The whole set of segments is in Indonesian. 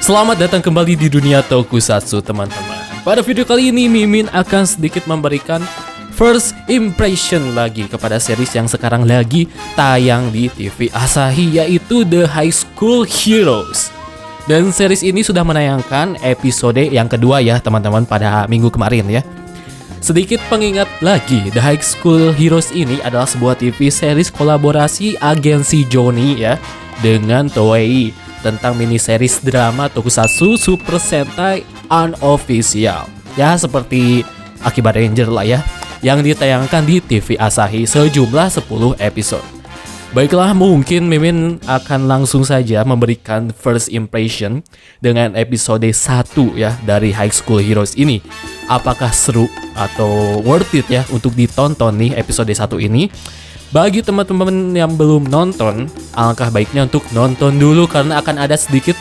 Selamat datang kembali di dunia Tokusatsu, teman-teman. Pada video kali ini, Mimin akan sedikit memberikan first impression lagi kepada series yang sekarang lagi tayang di TV Asahi, yaitu The High School Heroes. Dan series ini sudah menayangkan episode yang kedua ya, teman-teman, pada minggu kemarin ya. Sedikit pengingat lagi, The High School Heroes ini adalah sebuah TV series kolaborasi agensi Johnny ya dengan Toei tentang mini series drama Tokusatsu Super Sentai Unofficial. Ya, seperti Akiba Ranger lah ya, yang ditayangkan di TV Asahi sejumlah 10 episode. Baiklah, mungkin Mimin akan langsung saja memberikan first impression dengan episode 1 ya dari High School Heroes ini. Apakah seru atau worth it ya untuk ditonton nih episode 1 ini? Bagi teman-teman yang belum nonton, alangkah baiknya untuk nonton dulu karena akan ada sedikit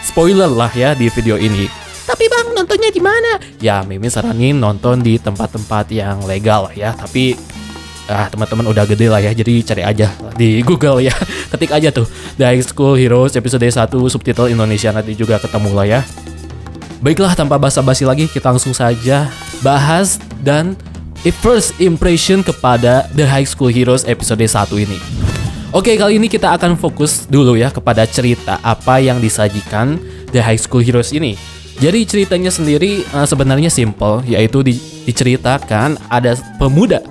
spoiler lah ya di video ini. Tapi bang, nontonnya di mana? Ya, Mimin saranin nonton di tempat-tempat yang legal lah ya. Tapi teman-teman udah gede lah ya, jadi cari aja di Google ya. Ketik aja tuh The High School Heroes episode 1 subtitle Indonesia, nanti juga ketemu lah ya. Baiklah, tanpa basa-basi lagi, kita langsung saja bahas dan first impression kepada The High School Heroes episode 1 ini. Oke, kali ini kita akan fokus dulu ya kepada cerita apa yang disajikan The High School Heroes ini. Jadi ceritanya sendiri sebenarnya simple, yaitu diceritakan ada pemuda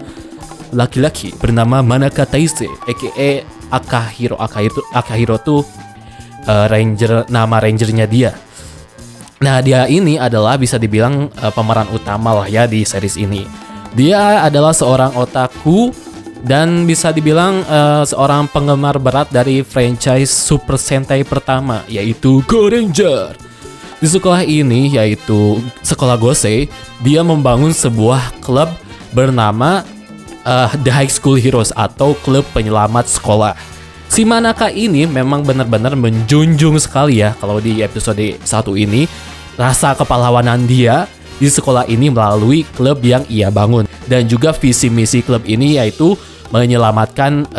laki-laki bernama Manaka Taise, aka Akahiro. Akahiro tuh nama rangernya dia. Nah, dia ini adalah bisa dibilang pemeran utama lah ya di series ini. Dia adalah seorang otaku dan bisa dibilang seorang penggemar berat dari franchise Super Sentai pertama, yaitu Go Ranger. Di sekolah ini, yaitu sekolah Gosei, dia membangun sebuah klub bernama The High School Heroes atau klub penyelamat sekolah. Si Manaka ini memang benar-benar menjunjung sekali ya kalau di episode 1 ini rasa kepahlawanan dia di sekolah ini melalui klub yang ia bangun. Dan juga visi misi klub ini yaitu menyelamatkan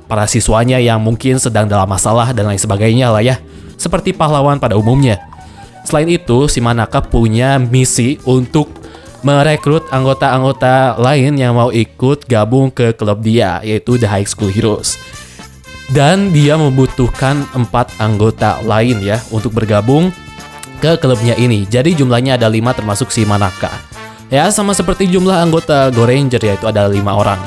para siswanya yang mungkin sedang dalam masalah dan lain sebagainya lah ya, seperti pahlawan pada umumnya. Selain itu, si Manaka punya misi untuk merekrut anggota-anggota lain yang mau ikut gabung ke klub dia, yaitu The High School Heroes. Dan dia membutuhkan 4 anggota lain ya untuk bergabung ke klubnya ini. Jadi jumlahnya ada 5 termasuk si Manaka. Ya, sama seperti jumlah anggota Go Ranger, yaitu ada 5 orang.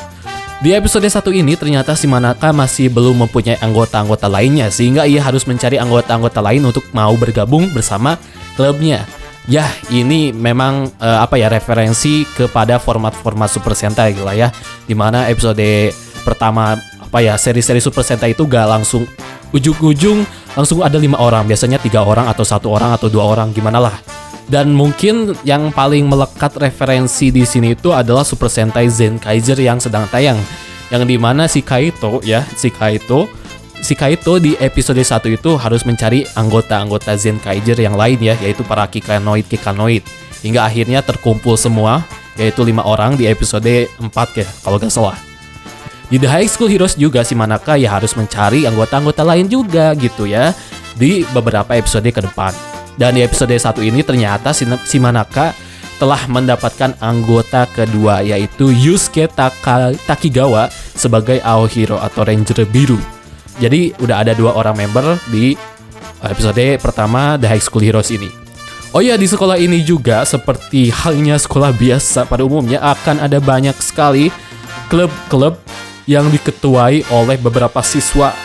Di episode 1 ini ternyata si Manaka masih belum mempunyai anggota-anggota lainnya, sehingga ia harus mencari anggota-anggota lain untuk mau bergabung bersama klubnya. Ya, ini memang referensi kepada format-format Super Sentai gitu lah ya. Dimana episode pertama seri-seri Super Sentai itu gak langsung ujung-ujung langsung ada 5 orang, biasanya 3 orang atau 1 orang atau 2 orang, gimana lah. Dan mungkin yang paling melekat referensi di sini itu adalah Super Sentai Zenkaiger yang sedang tayang, yang dimana si Kaito di episode 1 itu harus mencari anggota-anggota Zenkaiger yang lain ya, yaitu para Kikanoid, hingga akhirnya terkumpul semua, yaitu 5 orang di episode 4 ya kalau gak salah. Di The High School Heroes juga si Manaka ya harus mencari anggota-anggota lain juga gitu ya di beberapa episode ke depan. Dan di episode 1 ini ternyata si Manaka telah mendapatkan anggota kedua, yaitu Yusuke Takigawa sebagai Aohiro atau Ranger Biru. Jadi udah ada 2 orang member di episode pertama The High School Heroes ini. Oh iya, di sekolah ini juga seperti halnya sekolah biasa pada umumnya akan ada banyak sekali klub-klub yang diketuai oleh beberapa siswa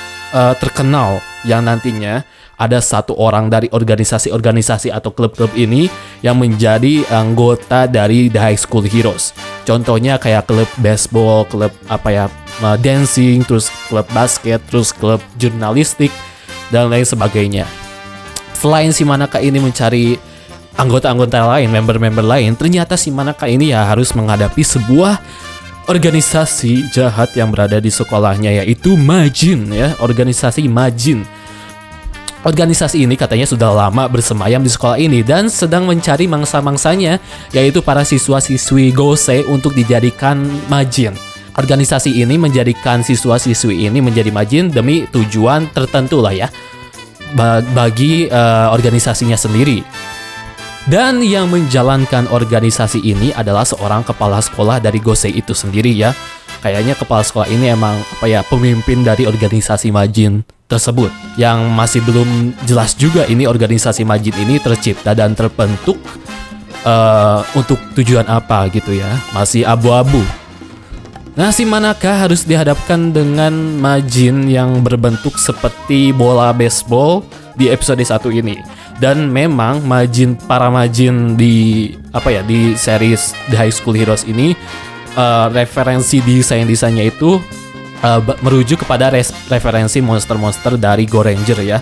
terkenal yang nantinya ada 1 orang dari organisasi-organisasi atau klub-klub ini yang menjadi anggota dari The High School Heroes. Contohnya kayak klub baseball, klub dancing, terus klub basket, terus klub jurnalistik dan lain sebagainya. Selain si Manaka ini mencari anggota-anggota lain, member-member lain, ternyata si Manaka ini ya harus menghadapi sebuah organisasi jahat yang berada di sekolahnya, yaitu Majin ya, organisasi Majin. Organisasi ini katanya sudah lama bersemayam di sekolah ini dan sedang mencari mangsa-mangsanya, yaitu para siswa-siswi Gosei untuk dijadikan Majin organisasi ini menjadikan siswa-siswi ini menjadi majin demi tujuan tertentu lah ya, bagi organisasinya sendiri. Dan yang menjalankan organisasi ini adalah seorang kepala sekolah dari Gosei itu sendiri ya. Kayaknya kepala sekolah ini emang pemimpin dari organisasi majin tersebut. Yang masih belum jelas juga ini organisasi majin ini tercipta dan terbentuk untuk tujuan apa gitu ya. Masih abu-abu. Nah, si Manaka harus dihadapkan dengan majin yang berbentuk seperti bola baseball di episode 1 ini. Dan memang para majin di di series The High School Heroes ini referensi desainnya itu merujuk kepada referensi monster-monster dari Go Ranger ya.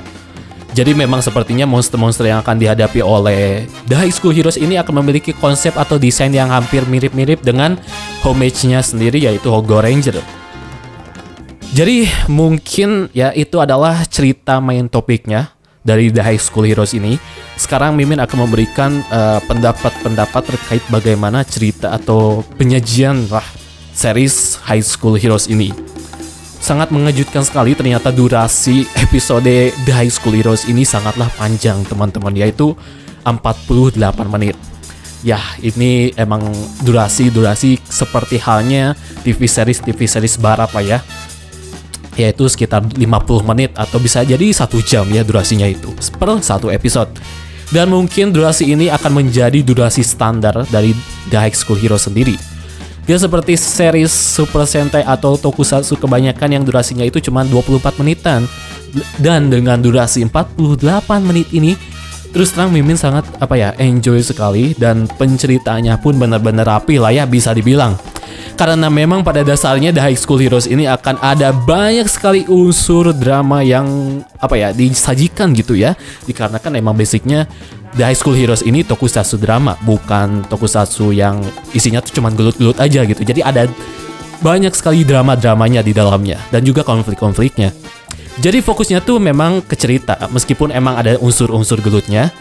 Jadi memang sepertinya monster-monster yang akan dihadapi oleh The High School Heroes ini akan memiliki konsep atau desain yang hampir mirip-mirip dengan homage-nya sendiri, yaitu Go Ranger. Jadi mungkin ya itu adalah cerita main topiknya dari The High School Heroes ini. Sekarang Mimin akan memberikan pendapat-pendapat terkait bagaimana cerita atau penyajian series High School Heroes ini. Sangat mengejutkan sekali, ternyata durasi episode The High School Heroes ini sangatlah panjang teman-teman, yaitu 48 menit. Ya, ini emang durasi seperti halnya TV series barat lah ya, yaitu sekitar 50 menit atau bisa jadi 1 jam ya durasinya itu per satu episode. Dan mungkin durasi ini akan menjadi durasi standar dari The High School Heroes sendiri. Dia seperti series Super Sentai atau Tokusatsu kebanyakan yang durasinya itu cuma 24 menitan. Dan dengan durasi 48 menit ini, terus terang Mimin sangat enjoy sekali, dan penceritanya pun benar-benar rapi lah ya bisa dibilang. Karena memang pada dasarnya The High School Heroes ini akan ada banyak sekali unsur drama yang disajikan gitu ya. Dikarenakan memang basicnya The High School Heroes ini tokusatsu drama, bukan tokusatsu yang isinya tuh cuman gelut-gelut aja gitu. Jadi ada banyak sekali drama-dramanya di dalamnya dan juga konflik-konfliknya. Jadi fokusnya tuh memang ke cerita, meskipun emang ada unsur-unsur gelutnya.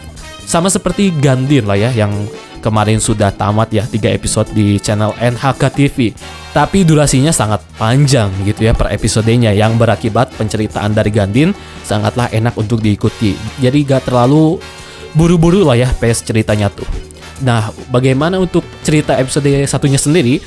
Sama seperti Gundam lah ya, yang kemarin sudah tamat ya 3 episode di channel NHK TV. Tapi durasinya sangat panjang gitu ya per episodenya, yang berakibat penceritaan dari Gundam sangatlah enak untuk diikuti. Jadi gak terlalu buru-buru lah ya pace ceritanya tuh. Nah, bagaimana untuk cerita episode satunya sendiri?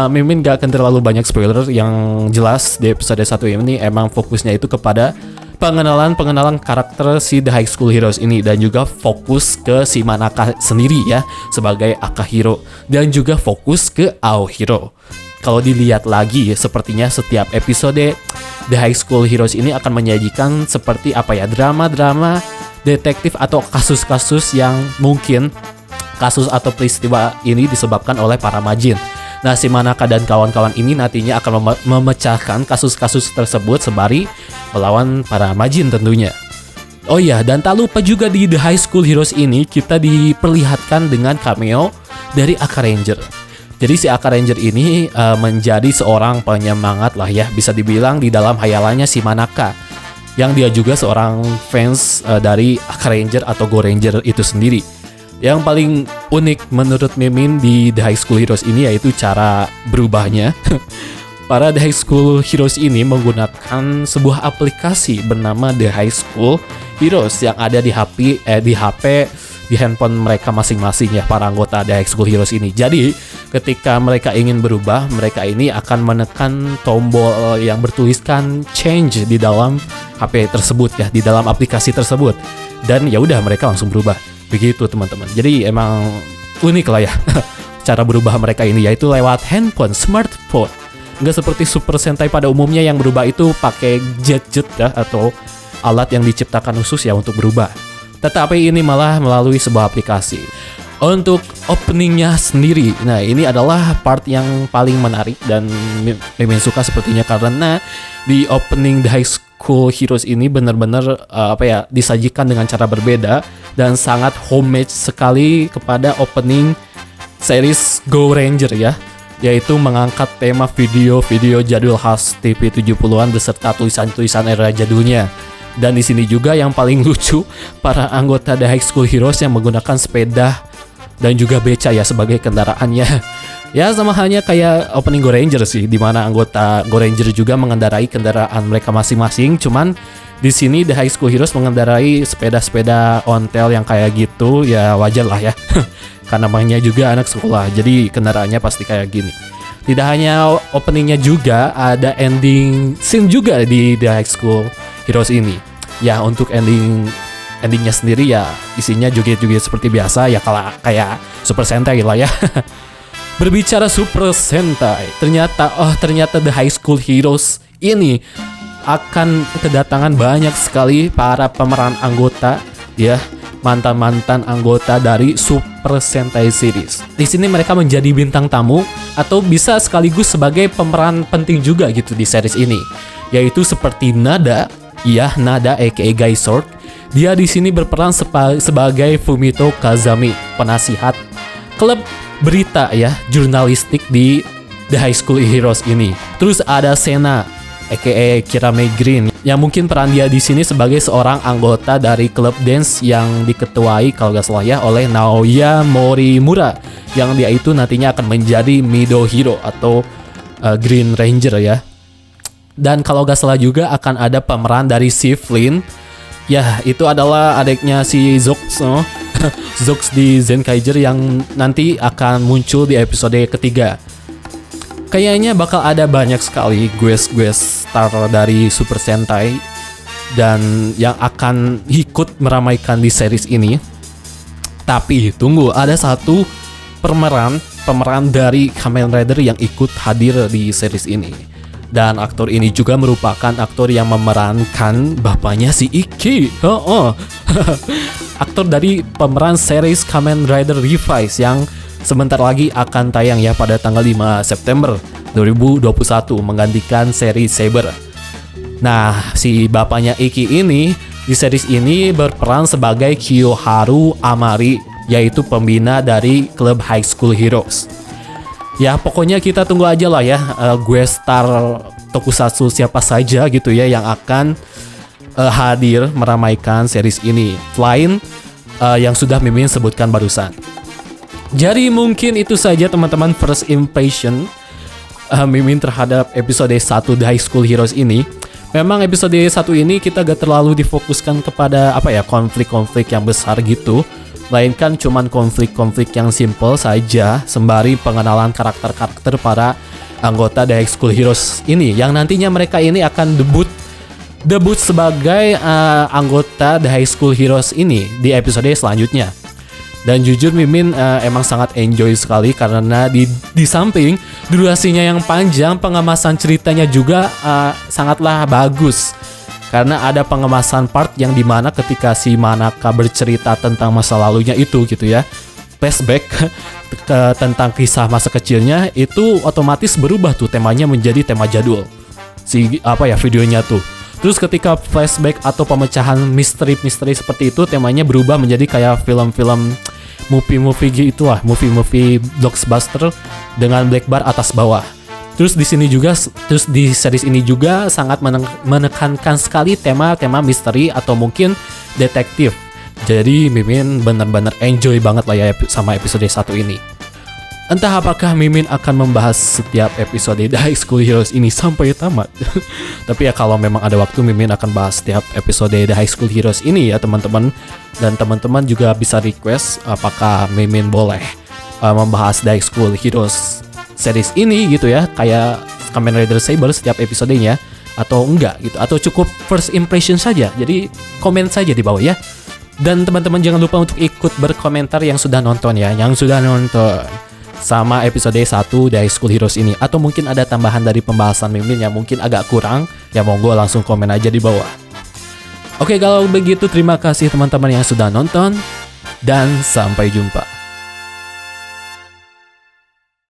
Mimin gak akan terlalu banyak spoiler. Yang jelas di episode 1 ini emang fokusnya itu kepada pengenalan karakter si The High School Heroes ini, dan juga fokus ke si Manaka sendiri ya sebagai Akahiro, dan juga fokus ke Aohiro. Kalau dilihat lagi sepertinya setiap episode The High School Heroes ini akan menyajikan seperti drama-drama detektif atau kasus-kasus yang mungkin kasus atau peristiwa ini disebabkan oleh para majin. Nah, si Manaka dan kawan-kawan ini nantinya akan memecahkan kasus-kasus tersebut sembari melawan para majin tentunya. Oh iya, dan tak lupa juga di The High School Heroes ini kita diperlihatkan dengan cameo dari Aka Ranger. Jadi si Aka Ranger ini menjadi seorang penyemangat lah ya, bisa dibilang di dalam hayalannya si Manaka, yang dia juga seorang fans dari Aka Ranger atau Go Ranger itu sendiri. Yang paling unik menurut Mimin di The High School Heroes ini yaitu cara berubahnya. Para The High School Heroes ini menggunakan sebuah aplikasi bernama The High School Heroes yang ada di HP, di handphone mereka masing-masing ya, para anggota The High School Heroes ini. Jadi ketika mereka ingin berubah, mereka ini akan menekan tombol yang bertuliskan change di dalam HP tersebut ya, di dalam aplikasi tersebut. Dan ya udah, mereka langsung berubah. Begitu teman-teman. Jadi emang unik lah ya cara berubah mereka ini, yaitu lewat handphone, smartphone. Nggak seperti Super Sentai pada umumnya yang berubah itu pakai jet ya, atau alat yang diciptakan khusus ya untuk berubah. Tetapi ini malah melalui sebuah aplikasi. Untuk openingnya sendiri, nah ini adalah part yang paling menarik dan Mimin suka sepertinya, karena di opening The High School Heroes ini benar-benar disajikan dengan cara berbeda dan sangat homage sekali kepada opening series Go Ranger ya, yaitu mengangkat tema video-video jadul khas TV 70-an beserta tulisan-tulisan era jadulnya. Dan di sini juga yang paling lucu, para anggota The High School Heroes yang menggunakan sepeda dan juga beca ya sebagai kendaraannya. Ya sama halnya kayak opening Go Ranger sih, di mana anggota Go Ranger juga mengendarai kendaraan mereka masing-masing. Cuman di sini The High School Heroes mengendarai sepeda-sepeda ontel yang kayak gitu, ya wajar lah ya. Karena namanya juga anak sekolah, jadi kendaraannya pasti kayak gini. Tidak hanya openingnya juga, ada ending scene juga di The High School Heroes ini. Ya untuk endingnya sendiri ya isinya joget-joget seperti biasa ya, kayak Super Sentai lah ya. Berbicara Super Sentai, ternyata The High School Heroes ini akan kedatangan banyak sekali para pemeran anggota ya, mantan-mantan anggota dari Super Sentai series. Di sini mereka menjadi bintang tamu atau bisa sekaligus sebagai pemeran penting juga gitu di series ini. Yaitu seperti Nada, ya Nada aka Guy Sword. Dia di sini berperan sebagai Fumito Kazami, penasihat klub berita ya, jurnalistik di The High School Heroes ini. Terus ada Sena aka Kirame Green yang mungkin peran dia di sini sebagai seorang anggota dari klub dance yang diketuai kalau gak salah ya oleh Naoya Morimura, yang dia itu nantinya akan menjadi Mido Hero atau Green Ranger ya. Dan kalau gak salah juga akan ada pemeran dari si Flynn. Ya, itu adalah adiknya si Zox, Zox di Zenkaiger yang nanti akan muncul di episode ketiga. Kayaknya bakal ada banyak sekali guest star dari Super Sentai dan yang akan ikut meramaikan di series ini. Tapi tunggu, ada satu pemeran dari Kamen Rider yang ikut hadir di series ini. Dan aktor ini juga merupakan aktor yang memerankan bapaknya si Iki. Aktor dari pemeran series Kamen Rider Revice yang sebentar lagi akan tayang ya pada tanggal 5 September 2021 menggantikan seri Saber. Nah, si bapaknya Iki ini di series ini berperan sebagai Kiyoharu Amari, yaitu pembina dari klub High School Heroes. Ya pokoknya kita tunggu aja lah ya gue star tokusatsu siapa saja gitu ya yang akan hadir meramaikan series ini selain yang sudah Mimin sebutkan barusan. Jadi mungkin itu saja teman-teman first impression Mimin terhadap episode 1 The High School Heroes ini. Memang episode 1 ini kita gak terlalu difokuskan kepada konflik-konflik yang besar gitu, melainkan cuman konflik-konflik yang simple saja sembari pengenalan karakter-karakter para anggota The High School Heroes ini yang nantinya mereka ini akan debut sebagai anggota The High School Heroes ini di episode selanjutnya. Dan jujur Mimin emang sangat enjoy sekali karena di samping durasinya yang panjang, pengemasan ceritanya juga sangatlah bagus. Karena ada pengemasan part yang dimana ketika si Manaka bercerita tentang masa lalunya itu gitu ya, flashback tentang kisah masa kecilnya itu otomatis berubah tuh temanya menjadi tema jadul videonya tuh. Terus ketika flashback atau pemecahan misteri seperti itu, temanya berubah menjadi kayak film-film movie gitu lah, movie blockbuster dengan black bar atas bawah. Terus di series ini juga sangat menekankan sekali tema-tema misteri atau mungkin detektif. Jadi Mimin benar-benar enjoy banget lah ya sama episode 1 ini. Entah apakah Mimin akan membahas setiap episode The High School Heroes ini sampai tamat. Tapi ya kalau memang ada waktu Mimin akan bahas setiap episode The High School Heroes ini ya teman-teman. Dan teman-teman juga bisa request apakah Mimin boleh membahas The High School Heroes series ini gitu ya, kayak Kamen Rider Saber setiap episodenya atau enggak gitu, atau cukup first impression saja. Jadi komen saja di bawah ya. Dan teman-teman jangan lupa untuk ikut berkomentar yang sudah nonton sama episode 1 The High School Heroes ini, atau mungkin ada tambahan dari pembahasan Mimin yang mungkin agak kurang, ya monggo langsung komen aja di bawah. Oke, kalau begitu terima kasih teman-teman yang sudah nonton dan sampai jumpa.